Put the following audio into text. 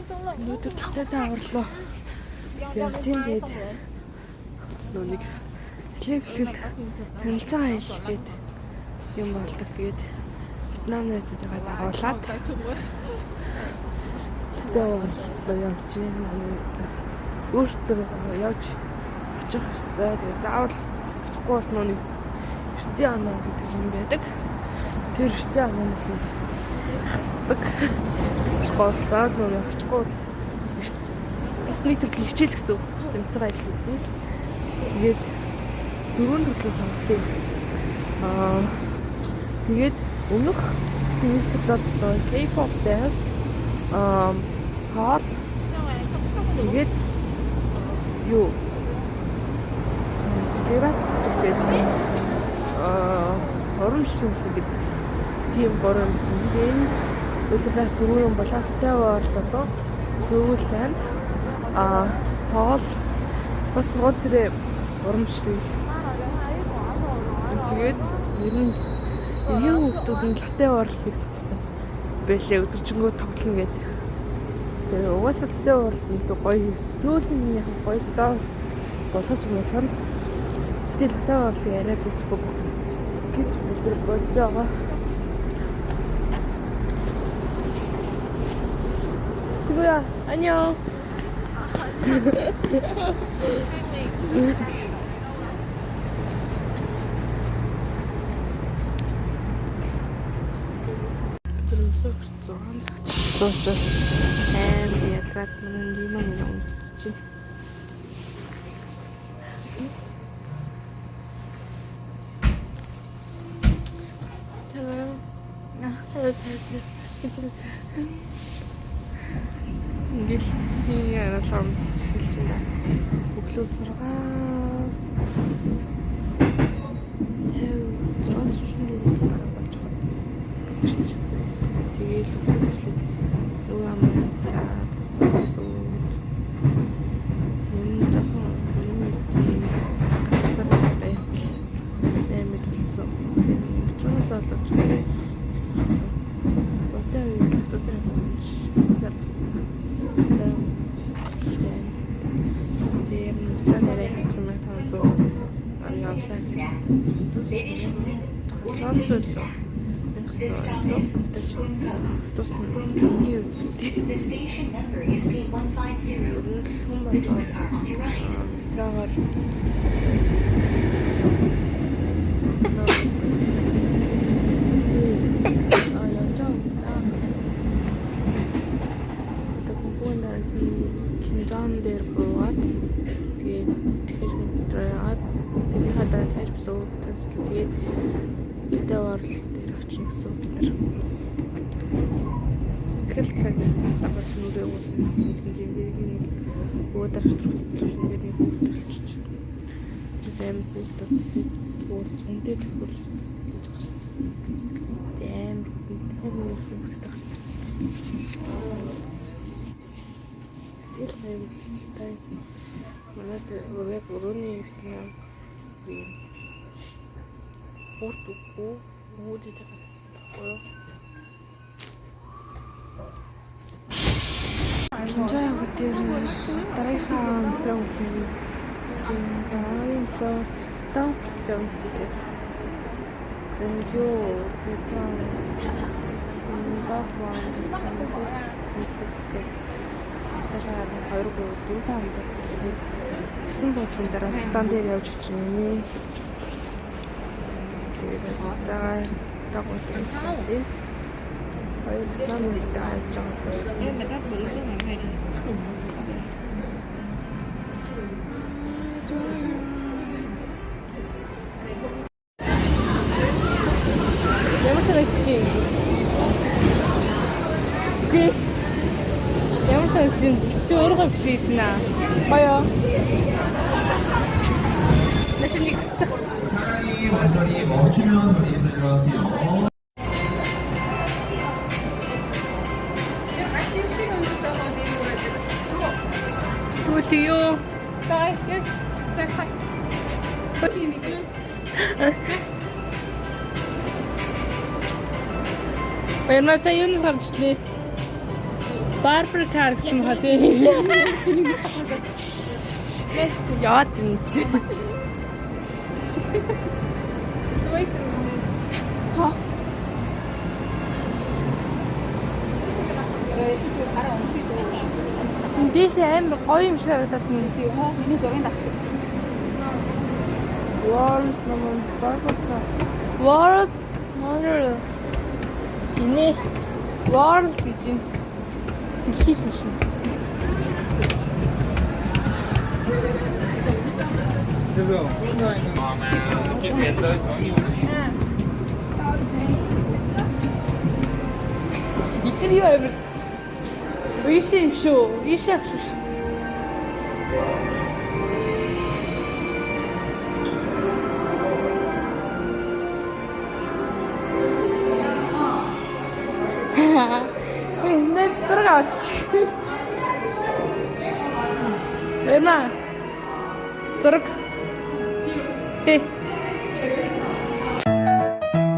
Өнөөдөр гитартай аварлаа. Явж ингээд нэг клип танилцаа аялал гээд юм болдог. Тэгээд Вьетнам найзтайгаа дагуулад тэгээд явж өөртөө явж очих хэвээр. Тэгээд заавал очихгүй бол нэг эрцэн оноо гэдэг юм байдаг. Тэр эрцэн оноос нь хасдаг. Очихгүй заавал очихгүй бас нэг төрлийн хичээл гэсэн үг. Танилцаа аялал гэдэг. Тэгээд дөрөв төрлөөс авдаг. Тэгээд өмнөх семестрт бол K-pop dance хаар тэгээд юу тэгээд орон шимсэг гэдэг тийм гурван зүйл. Өөрөөс дөрөв юм болоотой борлоо. Сөүлэнд хоол бас сургууль дээр урамшиг. Тэгээд ер нь эргийн хүмүүсүүд нь латте уралыг сонгосон байлээ. Өдөржингөө тоглоно гэдэг. Тэгээ угаасаа латте урал нь гоё сүүлийн яг гоё доос болгож болохоор гэтэл латте уралыг арай бицгүй гэж өдөр болж байгаа. Чигуя, 안녕. Суучас ятрат мань диман унтчих. Ингээл тийм яалаа хэлж байна. Өглөө 6:44 болж байгаа. Битэрсэн. Тэгээд өглөө юу амараад зогсоо. Юм жоохон юм асар байт. Дэмэд болсон. Метроноос олж ирсэн. Өтөө юу тусраа болсон. The station number is P150. The doors are on your right. Кинжан дээр буугаад тэгээд тэгэхээр яагаад тэгээд хадаа тааж бисуу тэгээд илдээ орл дээр очих гэсэн бид нар хэл цаг аваад нүрээ уусан тийм нэг уудар авчихсан ингээд нэг уударч тийм бустер бүр зөнтэй төхөрлөж гарсан. Тийм хэмээх ил хайвтай манай яг өрөөний Вьетнам урт үгүй үүдтэй гарсан байхгүй юу? Хинжаа хөтөр дараагийн метро үгүй дараагийн метро стоптлоо гэсэн. Юу хэвчээ дагвар хэлтгсгээ ташаа 2-3 таам болсон. Гэсэн бодлын дараа стан дээр явж очив. Тэгээд дагвар хэлсэн. Хоёр намаас тааж байгаа. Ямар санагдчих юм? Скэ ямар санагдчих юм? Би өөрөө биш гэж наа. Гоё. Начальник чих. Тулио. Тай. Так. Окей. Баярмаа сайн юунаас гарч ирлээ? Барбар кар гэсэн хаа тийм. Яат юм чи. Эндээс амар гоё юм шиг харагдаад байна. Миний зургийг авчих. World naman Barber car. World Model. Ini World гэж юм. Дэлхийх юм шиг. Бид юу амар ийш юм шүү. Ийш ах шүү. Net zurück ausziehen. Emma. Zurück. Okay.